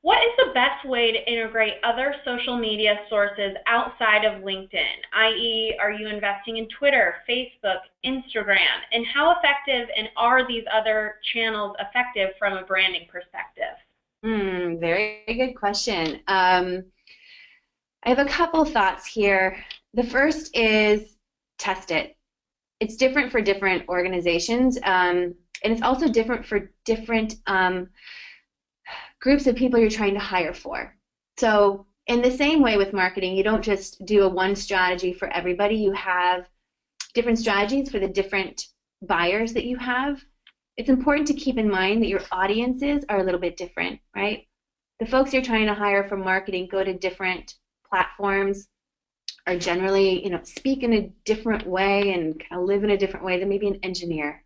What is the best way to integrate other social media sources outside of LinkedIn? I.e., are you investing in Twitter, Facebook, Instagram? And how effective and are these other channels effective from a branding perspective? Very good question. I have a couple thoughts here. The first is test it. It's different for different organizations, and it's also different for different groups of people you're trying to hire for. So in the same way with marketing, you don't just do a one strategy for everybody. You have different strategies for the different buyers that you have. It's important to keep in mind that your audiences are a little bit different, right? The folks you're trying to hire for marketing go to different platforms, are generally, speak in a different way and kind of live in a different way than maybe an engineer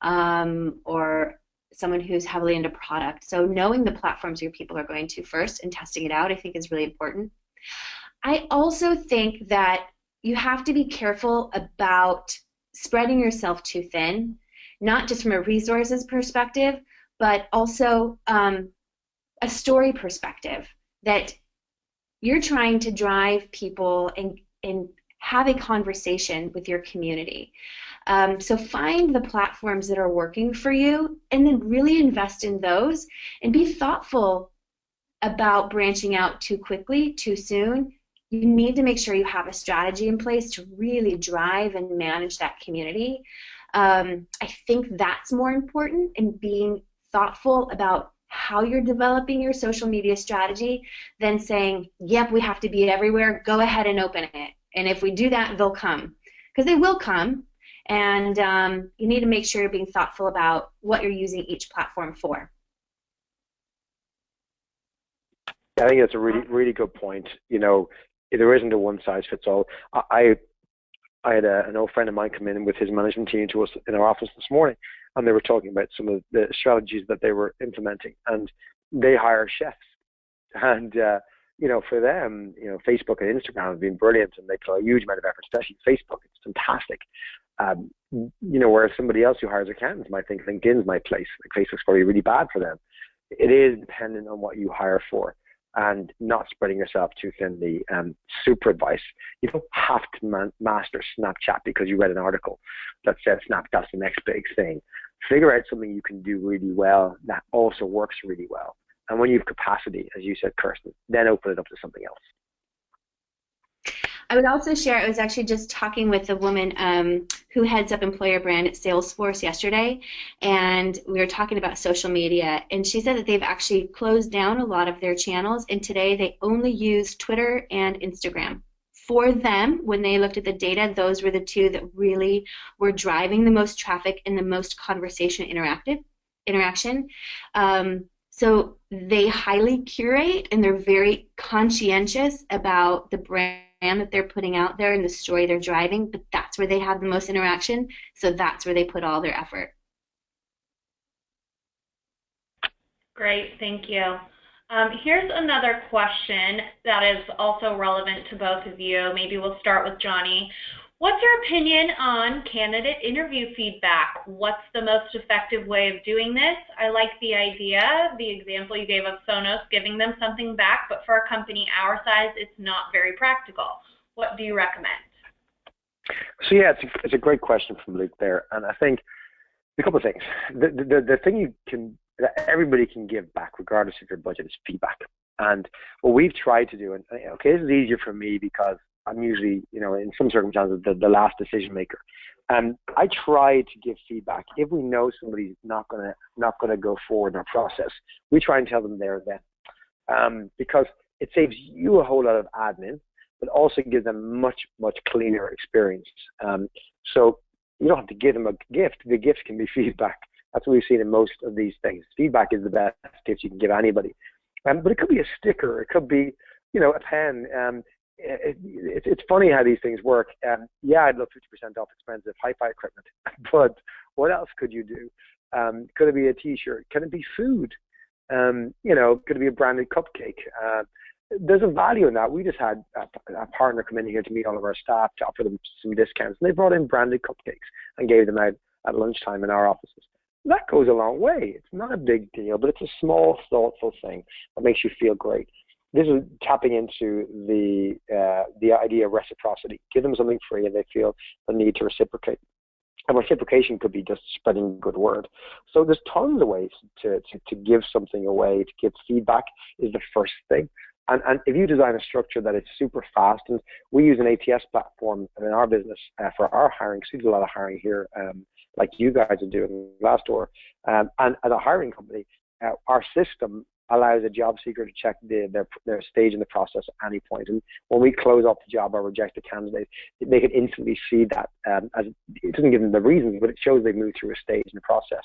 or someone who's heavily into product. So knowing the platforms your people are going to first and testing it out, I think, is really important. I also think that you have to be careful about spreading yourself too thin, not just from a resources perspective, but also a story perspective, that you're trying to drive people and have a conversation with your community. So find the platforms that are working for you and then really invest in those and be thoughtful about branching out too quickly, too soon. You need to make sure you have a strategy in place to really drive and manage that community. I think that's more important, in being thoughtful about how you're developing your social media strategy than saying, yep, we have to be everywhere, go ahead and open it. And if we do that, they'll come. Because they will come, and you need to make sure you're being thoughtful about what you're using each platform for. I think that's a really, really good point. There isn't a one-size-fits-all. I had an old friend of mine come in with his management team to us in our office this morning, and they were talking about some of the strategies that they were implementing, and they hire chefs. And, for them, Facebook and Instagram have been brilliant, and they put a huge amount of effort, especially Facebook. It's fantastic. Whereas somebody else who hires accountants might think LinkedIn's my place. Like, Facebook's probably really bad for them. It is dependent on what you hire for, and not spreading yourself too thinly. Super advice. You don't have to master Snapchat because you read an article that said Snapchat's the next big thing. Figure out something you can do really well that also works really well. And when you have capacity, as you said, Kirsten, then open it up to something else. I would also share, I was actually just talking with a woman who heads up employer brand at Salesforce yesterday, and we were talking about social media, and she said that they've actually closed down a lot of their channels, and today they only use Twitter and Instagram. For them, when they looked at the data, those were the two that really were driving the most traffic and the most conversation interaction. So they highly curate, and they're very conscientious about the brand that they're putting out there and the story they're driving, but that's where they have the most interaction, so that's where they put all their effort. Great, thank you. Here's another question that is also relevant to both of you. Maybe we'll start with Johnny. What's your opinion on candidate interview feedback? What's the most effective way of doing this? I like the idea, the example you gave of Sonos, giving them something back, but for a company our size, it's not very practical. What do you recommend? So yeah, it's a great question from Luke there, and I think a couple of things. The thing that everybody can give back, regardless of your budget, is feedback. And what we've tried to do, and okay, this is easier for me because I'm usually, in some circumstances, the last decision maker. And I try to give feedback. If we know somebody's not gonna go forward in our process, we try and tell them there and then, because it saves you a whole lot of admin, but also gives them much cleaner experience. So you don't have to give them a gift. The gift can be feedback. That's what we've seen in most of these things. Feedback is the best gift you can give anybody. But it could be a sticker. It could be, a pen. It's funny how these things work. Yeah, I'd love 50% off expensive hi-fi equipment, but what else could you do? Could it be a T-shirt? Can it be food? Could it be a branded cupcake? There's a value in that. We just had a partner come in here to meet all of our staff to offer them some discounts, and they brought in branded cupcakes and gave them out at lunchtime in our offices. That goes a long way. It's not a big deal, but it's a small, thoughtful thing that makes you feel great. This is tapping into the idea of reciprocity. Give them something free and they feel the need to reciprocate. And reciprocation could be just spreading good word. So there's tons of ways to give something away. To give feedback is the first thing. And if you design a structure that is super fast, and we use an ATS platform in our business for our hiring, because we do a lot of hiring here, like you guys are doing Glassdoor, and as a hiring company, our system allows a job seeker to check their stage in the process at any point. And when we close off the job or reject a candidate, they can instantly see that. As it doesn't give them the reasons, but it shows they've moved through a stage in the process.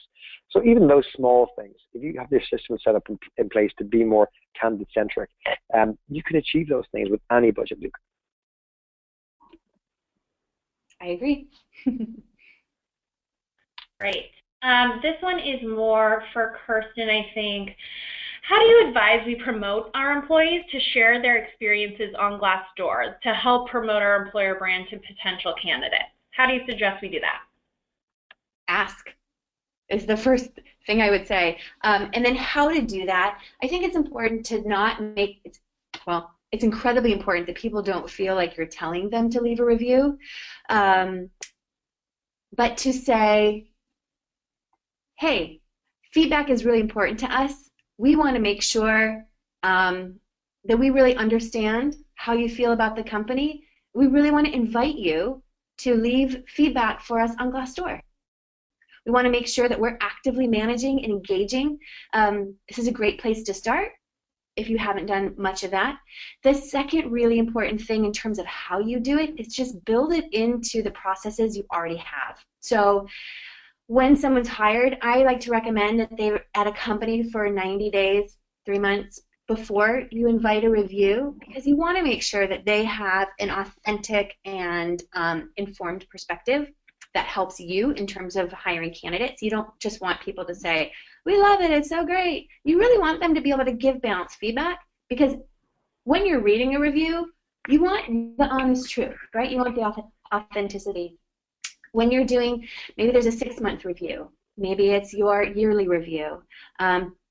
So even those small things, if you have this system set up in place to be more candidate-centric, you can achieve those things with any budget, Luke. I agree. Great. This one is more for Kirsten, I think. How do you advise we promote our employees to share their experiences on Glassdoor to help promote our employer brand to potential candidates? How do you suggest we do that? Ask is the first thing I would say. And then how to do that, I think it's important to not make it, well, it's incredibly important that people don't feel like you're telling them to leave a review, but to say, hey, feedback is really important to us. We want to make sure that we really understand how you feel about the company. We really want to invite you to leave feedback for us on Glassdoor. We want to make sure that we're actively managing and engaging. This is a great place to start if you haven't done much of that. The second really important thing in terms of how you do it is just build it into the processes you already have. So when someone's hired, I like to recommend that they're at a company for 90 days, 3 months before you invite a review, because you want to make sure that they have an authentic and informed perspective that helps you in terms of hiring candidates. You don't just want people to say, we love it, it's so great. You really want them to be able to give balanced feedback, because when you're reading a review, you want the honest truth, right? You want the authenticity. When you're doing, maybe there's a 6-month review, maybe it's your yearly review.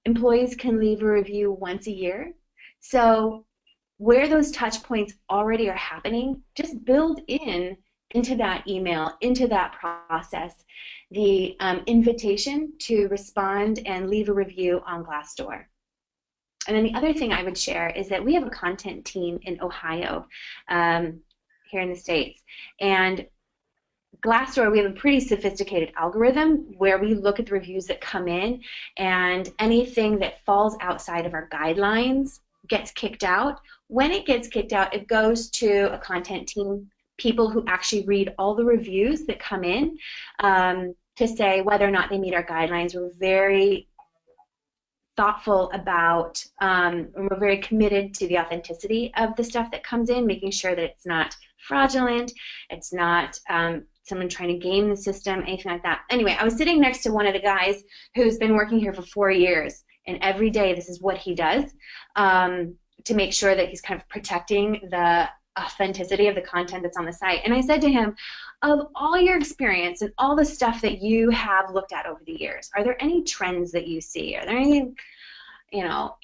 Employees can leave a review once a year. So where those touch points already are happening, just build into that email, into that process, the invitation to respond and leave a review on Glassdoor. And then the other thing I would share is that we have a content team in Ohio. here in the States. And Glassdoor, we have a pretty sophisticated algorithm where we look at the reviews that come in, and anything that falls outside of our guidelines gets kicked out. When it gets kicked out, it goes to a content team, people who actually read all the reviews that come in to say whether or not they meet our guidelines. We're very thoughtful about, and we're very committed to the authenticity of the stuff that comes in, making sure that it's not fraudulent, it's not someone trying to game the system, anything like that. Anyway, I was sitting next to one of the guys who's been working here for 4 years, and every day this is what he does to make sure that he's kind of protecting the authenticity of the content that's on the site. And I said to him, of all your experience and all the stuff that you have looked at over the years, are there any trends that you see? Are there any,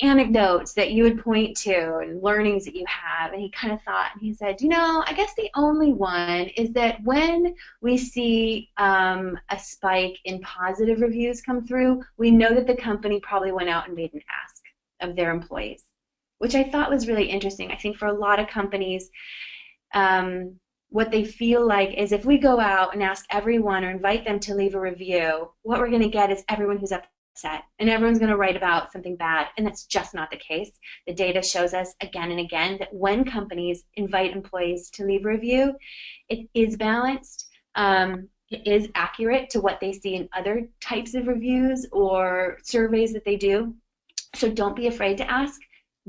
anecdotes that you would point to and learnings that you have? And he kind of thought, and he said, I guess the only one is that when we see a spike in positive reviews come through, we know that the company probably went out and made an ask of their employees, which I thought was really interesting. I think for a lot of companies, what they feel like is if we go out and ask everyone or invite them to leave a review, what we're going to get is everyone who's upset, and everyone's going to write about something bad, and that's just not the case. The data shows us again and again that when companies invite employees to leave a review, it is balanced, it is accurate to what they see in other types of reviews or surveys that they do. So don't be afraid to ask.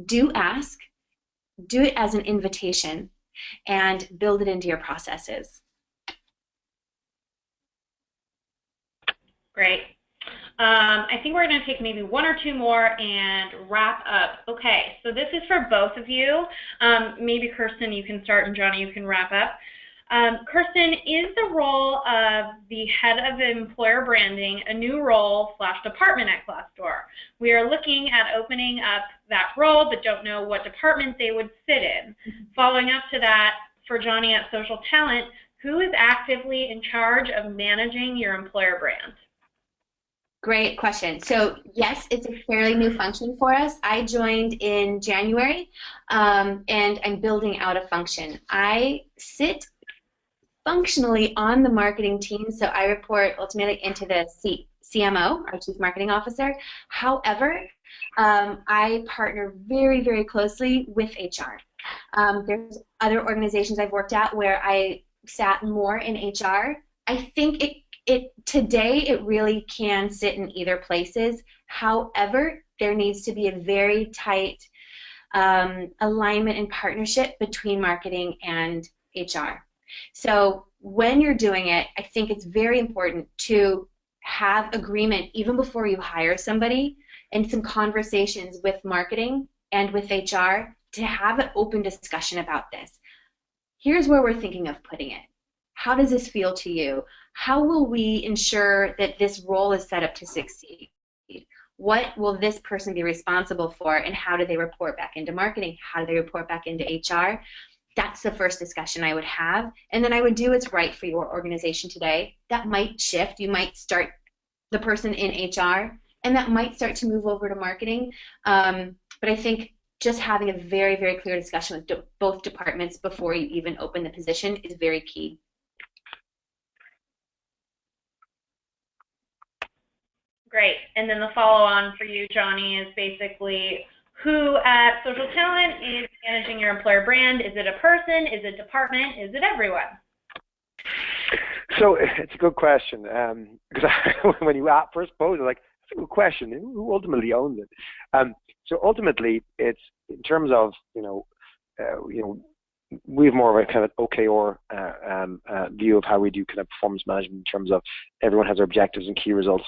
Do ask. Do it as an invitation, and build it into your processes. Great. I think we're going to take maybe one or two more and wrap up. Okay, so this is for both of you. Maybe Kirsten, you can start, and Johnny, you can wrap up. Kirsten, is the role of the head of employer branding a new role / department at Glassdoor? We are looking at opening up that role, but don't know what department they would sit in. Following up to that, for Johnny at Social Talent, who is actively in charge of managing your employer brand? Great question. So yes, it's a fairly new function for us. I joined in January, and I'm building out a function. I sit functionally on the marketing team, so I report ultimately into the CMO, our Chief Marketing Officer. However, I partner very, very closely with HR. There's other organizations I've worked at where I sat more in HR. I think today it really can sit in either places. However, there needs to be a very tight alignment and partnership between marketing and HR. So when you're doing it, I think it's very important to have agreement even before you hire somebody, and some conversations with marketing and with HR to have an open discussion about this. Here's where we're thinking of putting it. How does this feel to you? How will we ensure that this role is set up to succeed? What will this person be responsible for, and how do they report back into marketing? How do they report back into HR? That's the first discussion I would have, and then I would do what's right for your organization today. That might shift. You might start the person in HR, and that might start to move over to marketing. But I think just having a very, very clear discussion with both departments before you even open the position is very key. Great. And then the follow-on for you, Johnny, is basically who at Social Talent is managing your employer brand? Is it a person? Is it a department? Is it everyone? So it's a good question, because when you first posed it, that's a good question. Who ultimately owns it? So ultimately, it's in terms of we have more of a kind of OKR view of how we do kind of performance management in terms of everyone has their objectives and key results.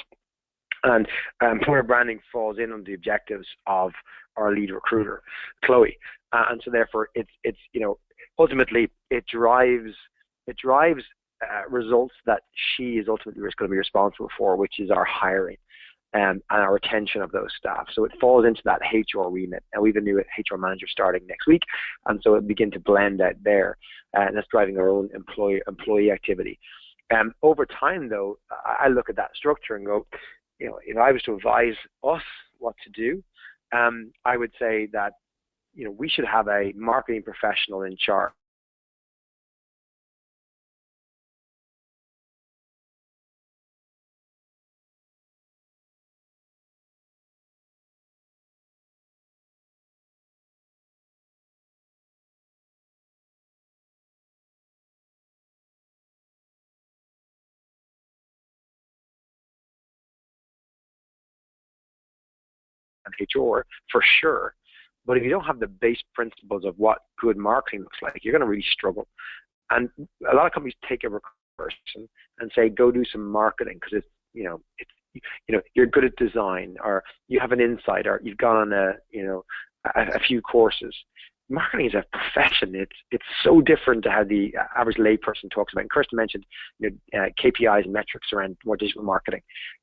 And employer branding falls in on the objectives of our lead recruiter, Chloe, and so therefore it's ultimately it drives results that she is ultimately going to be responsible for, which is our hiring and our retention of those staff. So it falls into that HR remit, and we have a new HR manager starting next week, and so it begin to blend out there, and that's driving our own employee activity. Over time, though, I look at that structure and go, if I was to advise us what to do, I would say that we should have a marketing professional in charge and HR for sure. But if you don't have the base principles of what good marketing looks like, you're going to really struggle. And a lot of companies take a person and say, go do some marketing because you're good at design, or you have an insight, or you've gone on a few courses. Marketing is a profession. It's so different to how the average layperson talks about. And Kirsten mentioned KPIs and metrics around more digital marketing.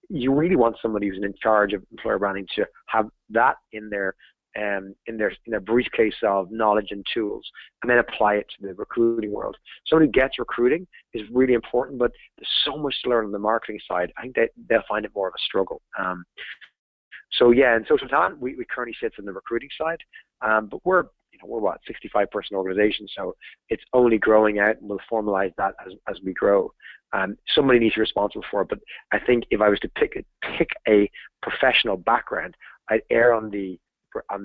You really want somebody who's in charge of employer branding to have that in their briefcase of knowledge and tools, and then apply it to the recruiting world. Somebody who gets recruiting is really important, but there's so much to learn on the marketing side. I think they'll find it more of a struggle. So yeah, in social talent, we currently sit on the recruiting side, but we're what, 65-person organization, so it's only growing out, and we'll formalize that as we grow. Somebody needs to be responsible for it, but I think if I was to pick a professional background, I'd err on the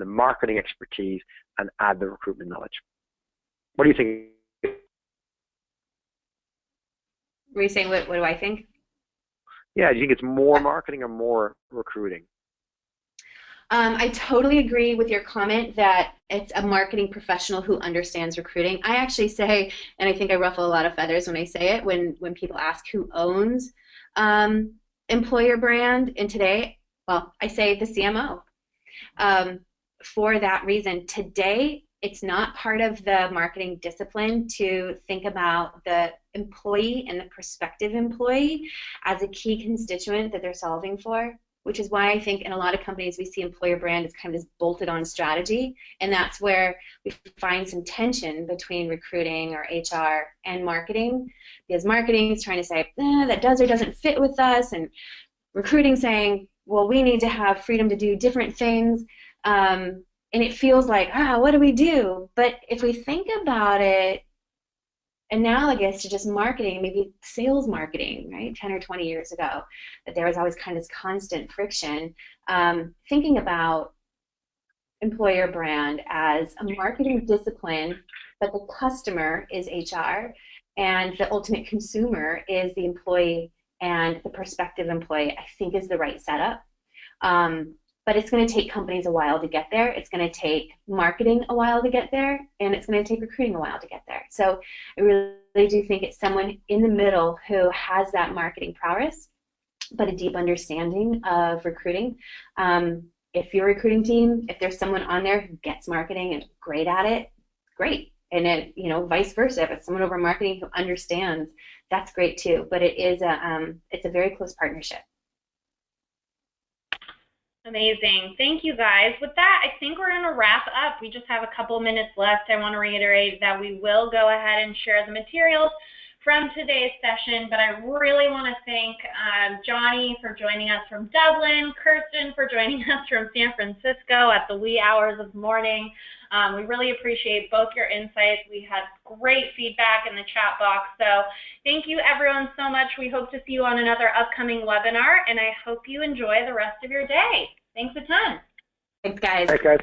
marketing expertise and add the recruitment knowledge. What do you think? Were you saying what do I think? Yeah, do you think it's more marketing or more recruiting? I totally agree with your comment that it's a marketing professional who understands recruiting. I actually say, and I think I ruffle a lot of feathers when I say it, when people ask who owns employer brand, and today, well, I say the CMO. For that reason, today it's not part of the marketing discipline to think about the employee and the prospective employee as a key constituent that they're solving for, which is why I think in a lot of companies we see employer brand as kind of this bolted on strategy, and that's where we find some tension between recruiting or HR and marketing, because marketing is trying to say, that does or doesn't fit with us, and recruiting saying, well, we need to have freedom to do different things. And it feels like, what do we do? But if we think about it, analogous to just marketing, maybe sales marketing, right, 10 or 20 years ago, that there was always kind of this constant friction. Thinking about employer brand as a marketing discipline, but the customer is HR, and the ultimate consumer is the employee and the prospective employee, I think is the right setup. But it's going to take companies a while to get there. It's going to take marketing a while to get there, and it's going to take recruiting a while to get there. So I really do think it's someone in the middle who has that marketing prowess, but a deep understanding of recruiting. If your recruiting team, if there's someone on there who gets marketing and is great at it, great. And it, vice versa. If it's someone over marketing who understands, that's great too. But it's a very close partnership. Amazing. Thank you, guys. With that, I think we're going to wrap up. We just have a couple minutes left. I want to reiterate that we will go ahead and share the materials from today's session, but I really want to thank Johnny for joining us from Dublin, Kirsten for joining us from San Francisco at the wee hours of morning. We really appreciate both your insights. We had great feedback in the chat box, so thank you everyone so much. We hope to see you on another upcoming webinar, and I hope you enjoy the rest of your day. Thanks a ton. Thanks, guys. Thanks, guys.